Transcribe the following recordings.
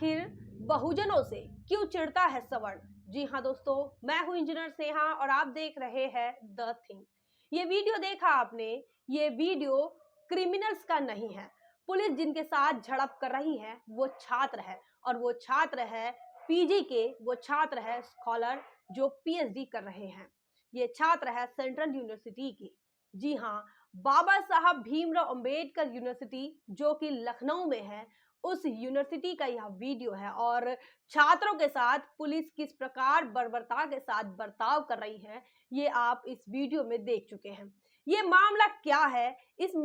आखिर बहुजनों से क्यों चिढ़ता है सवर्ण। जी हाँ दोस्तों, मैं हूं इंजीनियर स्नेहा और आप देख रहे हैं द थिंग। ये वीडियो देखा आपने, ये वीडियो क्रिमिनल्स का नहीं है। पुलिस जिनके साथ झड़प कर रही है वो छात्र है, और वो छात्र है पीजी के, वो छात्र है स्कॉलर जो पीएचडी कर रहे हैं। ये छात्र है सेंट्रल यूनिवर्सिटी की। जी हाँ, बाबा साहब भीमराव अंबेडकर यूनिवर्सिटी जो कि लखनऊ में है, उस यूनिवर्सिटी का यह वीडियो है। और छात्रों के साथ पुलिस किस प्रकार बर्बरता के साथ बर्ताव कर रही है, ये आप इस वीडियो में देख चुके हैं। ये मामला क्या है, इस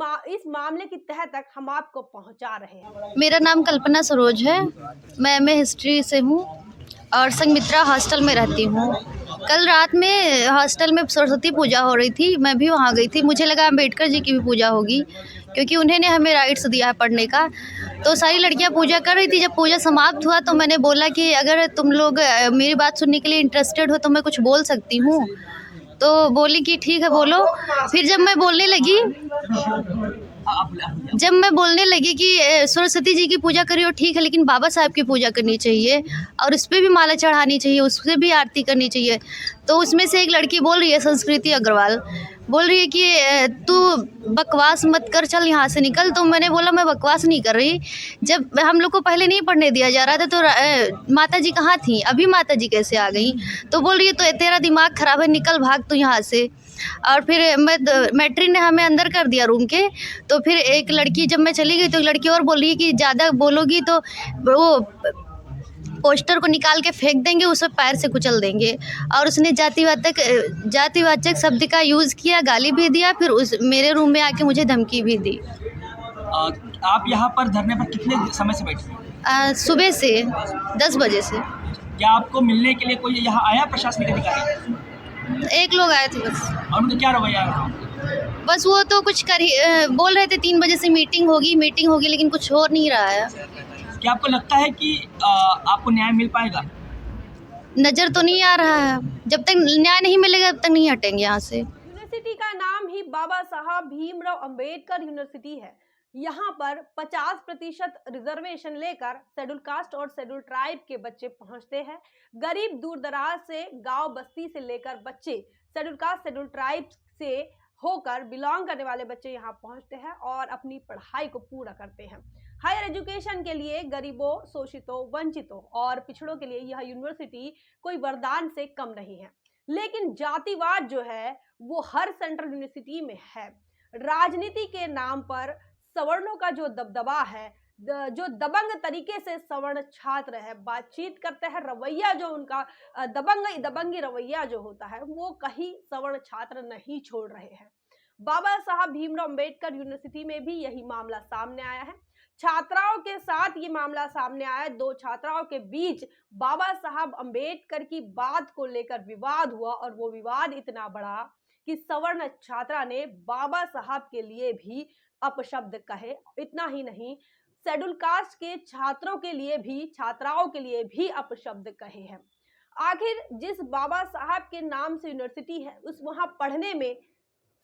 मामले की तह तक हम आपको पहुंचा रहे हैं। मेरा नाम कल्पना सरोज है। मैं हिस्ट्री से हूँ और संघमित्रा हॉस्टल में रहती हूँ। कल रात में हॉस्टल में सरस्वती पूजा हो रही थी, मैं भी वहाँ गई थी। मुझे लगा अम्बेडकर जी की भी पूजा होगी क्योंकि उन्होंने हमें राइट्स दिया है पढ़ने का। तो सारी लड़कियाँ पूजा कर रही थी। जब पूजा समाप्त हुआ तो मैंने बोला कि अगर तुम लोग मेरी बात सुनने के लिए इंटरेस्टेड हो तो मैं कुछ बोल सकती हूँ। तो बोली कि ठीक है बोलो। फिर जब मैं बोलने लगी कि सरस्वती जी की पूजा करिए ठीक है, लेकिन बाबा साहब की पूजा करनी चाहिए और उस पर भी माला चढ़ानी चाहिए, उससे भी आरती करनी चाहिए। तो उसमें से एक लड़की बोल रही है, संस्कृति अग्रवाल, बोल रही है कि तू बकवास मत कर, चल यहाँ से निकल। तो मैंने बोला मैं बकवास नहीं कर रही। जब हम लोग को पहले नहीं पढ़ने दिया जा रहा था तो माता जी कहाँ थी, अभी माता जी कैसे आ गई? तो बोल रही है तो तेरा दिमाग खराब है, निकल भाग तू यहाँ से। और फिर मैट्रिक ने हमें अंदर कर दिया रूम के। तो फिर एक लड़की, जब मैं चली गई तो एक लड़की और बोल रही है कि ज़्यादा बोलोगी तो वो पोस्टर को निकाल के फेंक देंगे, उसे पैर से कुचल देंगे। और उसने जातिवाचक शब्द का यूज़ किया, गाली भी दिया, फिर मेरे रूम में आके मुझे धमकी भी दी। आप यहाँ पर धरने पर कितने समय से बैठे? सुबह से 10 बजे से। क्या आपको मिलने के लिए कोई यहाँ आया प्रशासनिक अधिकारी? एक लोग आए थे बस। और उनका क्या रवैया रहा? बस वो तो कुछ बोल रहे थे 3 बजे से मीटिंग होगी, लेकिन कुछ हो नहीं रहा है। क्या आपको लगता है कि आपको न्याय मिल पाएगा? नज़र तो नहीं आ रहा है। जब तक न्याय नहीं मिलेगा तब तक नहीं हटेंगे यहाँ से। यूनिवर्सिटी का नाम ही बाबा साहब भीमराव अंबेडकर यूनिवर्सिटी है। यहाँ पर 50% रिजर्वेशन लेकर शेड्यूल कास्ट और शेड्यूल ट्राइब के बच्चे पहुँचते हैं। गरीब दूर दराज से, गांव बस्ती से लेकर बच्चे शेड्यूल कास्ट शेड्यूल ट्राइब से होकर बिलोंग करने वाले बच्चे यहाँ पहुँचते हैं और अपनी पढ़ाई को पूरा करते हैं। हायर एजुकेशन के लिए गरीबों, शोषितों, वंचितों और पिछड़ों के लिए यह यूनिवर्सिटी कोई वरदान से कम नहीं है। लेकिन जातिवाद जो है वो हर सेंट्रल यूनिवर्सिटी में है। राजनीति के नाम पर सवर्णों का जो दबदबा है, जो दबंग तरीके से सवर्ण छात्र है बातचीत करते हैं, रवैया जो उनका दबंगी रवैया जो होता है, वो कहीं सवर्ण छात्र नहीं छोड़ रहे हैं। बाबा साहब भीमराव अंबेडकर यूनिवर्सिटी में भी यही मामला सामने आया है। छात्राओं के साथ ये मामला सामने आया। 2 छात्राओं के बीच बाबा साहब अंबेडकर की बात को लेकर विवाद हुआ, और वो विवाद इतना बड़ा कि सवर्ण छात्रा ने बाबा साहब के लिए भी अपशब्द कहे। इतना ही नहीं, शेड्यूल कास्ट के छात्रों के लिए भी, छात्राओं के लिए भी अपशब्द कहे हैं। आखिर जिस बाबा साहब के नाम से यूनिवर्सिटी है, उस वहां पढ़ने में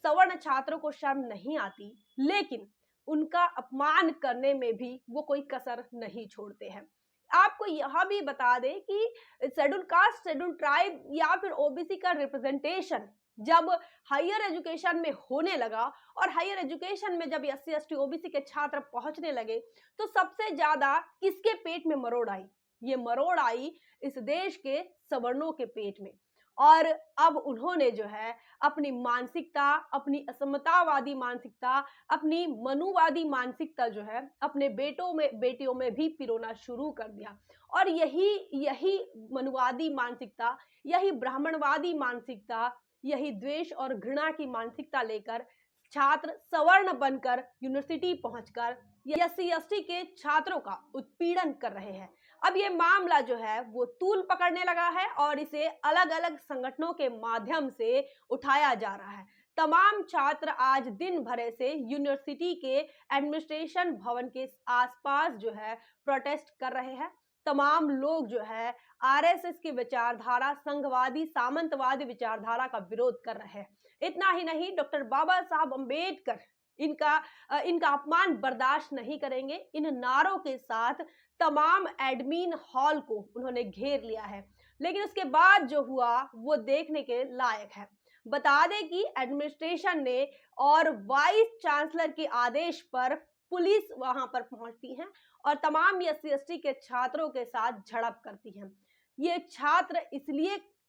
सवर्ण छात्रों को शर्म नहीं आती, लेकिन उनका अपमान करने में भी वो कोई कसर नहीं छोड़ते हैं। आपको यह भी बता दें कि शेड्यूल कास्ट, शेड्यूल ट्राइब या फिर ओबीसी का रिप्रेजेंटेशन जब हायर एजुकेशन में होने लगा, और हायर एजुकेशन में जब एससी एसटी ओबीसी के छात्र पहुंचने लगे, तो सबसे ज्यादा किसके पेट में मरोड़ आई? ये मरोड़ आई इस देश के सवर्णों के पेट में। और अब उन्होंने जो है अपनी मानसिकता, अपनी असमतावादी मानसिकता, अपनी मनुवादी मानसिकता जो है अपने बेटियों में भी पिरोना शुरू कर दिया। और यही मनुवादी मानसिकता, यही ब्राह्मणवादी मानसिकता, यही द्वेष और घृणा की मानसिकता लेकर छात्र सवर्ण बनकर यूनिवर्सिटी पहुंचकर एससी एसटी के छात्रों का उत्पीड़न कर रहे हैं। अब ये मामला जो है वो तूल पकड़ने लगा है और इसे अलग अलग संगठनों के माध्यम से उठाया जा रहा है। तमाम छात्र आज दिन भर से यूनिवर्सिटी के एडमिनिस्ट्रेशन भवन के आसपास जो है प्रोटेस्ट कर रहे हैं। तमाम लोग जो है आरएसएस की विचारधारा, संघवादी सामंतवादी विचारधारा का विरोध कर रहे हैं। इतना ही नहीं, डॉक्टर बाबा साहब अंबेडकर इनका अपमान बर्दाश्त नहीं करेंगे। इन नारों के साथ तमाम एडमिन हॉल को उन्होंने घेर लिया है। लेकिन उसके बाद जो हुआ वो देखने के लायक है। बता दें कि एडमिनिस्ट्रेशन ने और वाइस चांसलर के आदेश पर पुलिस वहां पर पहुंचती है और तमाम SC/ST के छात्रों के साथ झड़प करती है। ये छात्र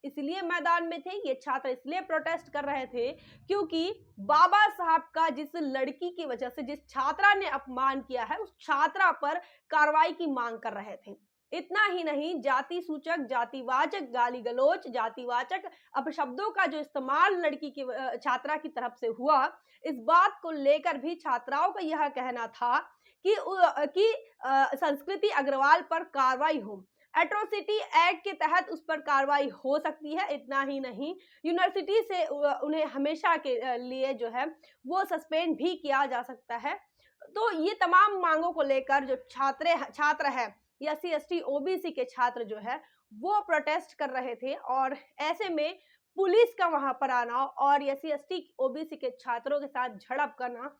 इसलिए मैदान में थे, ये छात्र इसलिए प्रोटेस्ट कर रहे थे क्योंकि बाबा साहब का जिस लड़की की वजह से जिस छात्रा ने अपमान किया है उस छात्रा पर कार्रवाई की मांग कर रहे थे। इतना ही नहीं, जाति सूचक, जातिवाचक गाली गलौज, जातिवाचक अपशब्दों का जो इस्तेमाल लड़की की छात्रा की तरफ से हुआ, इस बात को लेकर भी छात्राओं का यह कहना था कि संस्कृति अग्रवाल पर कार्रवाई हो, एट्रोसिटी एक्ट के तहत उस पर कार्रवाई हो सकती है। इतना ही नहीं, यूनिवर्सिटी से उन्हें हमेशा के लिए जो है वो सस्पेंड भी किया जा सकता है। तो ये तमाम मांगों को लेकर जो छात्र है SC/ST OBC के छात्र जो है वो प्रोटेस्ट कर रहे थे और ऐसे में पुलिस का वहां पर आना और SC/ST OBC के छात्रों के साथ झड़प करना,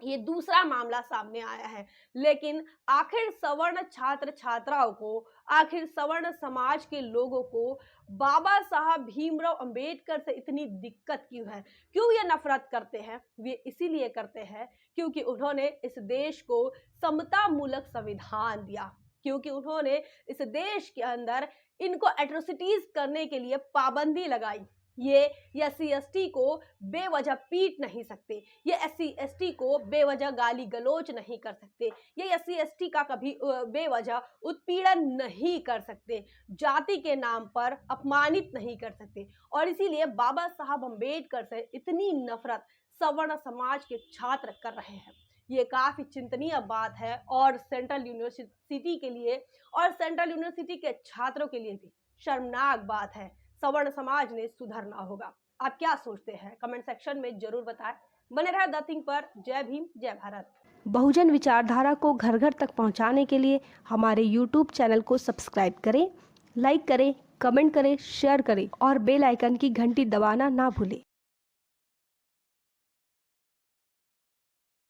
ये दूसरा मामला सामने आया है। लेकिन आखिर सवर्ण छात्र छात्राओं को, आखिर सवर्ण समाज के लोगों को बाबा साहब भीमराव अंबेडकर से इतनी दिक्कत क्यों है, क्यों ये नफरत करते हैं? वे इसीलिए करते हैं क्योंकि उन्होंने इस देश को समता मूलक संविधान दिया, क्योंकि उन्होंने इस देश के अंदर इनको एट्रोसिटीज करने के लिए पाबंदी लगाई। ये SC/ST को बेवजह पीट नहीं सकते, ये SC/ST को बेवजह गाली गलौज नहीं कर सकते, ये SC/ST का कभी बेवजह उत्पीड़न नहीं कर सकते, जाति के नाम पर अपमानित नहीं कर सकते। और इसीलिए बाबा साहब अम्बेडकर से इतनी नफरत सवर्ण समाज के छात्र कर रहे हैं। ये काफी चिंतनीय बात है और सेंट्रल यूनिवर्सिटी के लिए और सेंट्रल यूनिवर्सिटी के छात्रों के लिए भी शर्मनाक बात है। सवर्ण समाज ने सुधरना होगा। आप क्या सोचते हैं? कमेंट सेक्शन में जरूर बताएं। बने रहे द थिंग पर। जय भीम, जय भारत। बहुजन विचारधारा को घर घर तक पहुंचाने के लिए हमारे YouTube चैनल को सब्सक्राइब करें, लाइक करें, कमेंट करें, शेयर करें और बेल आइकन की घंटी दबाना ना भूलें।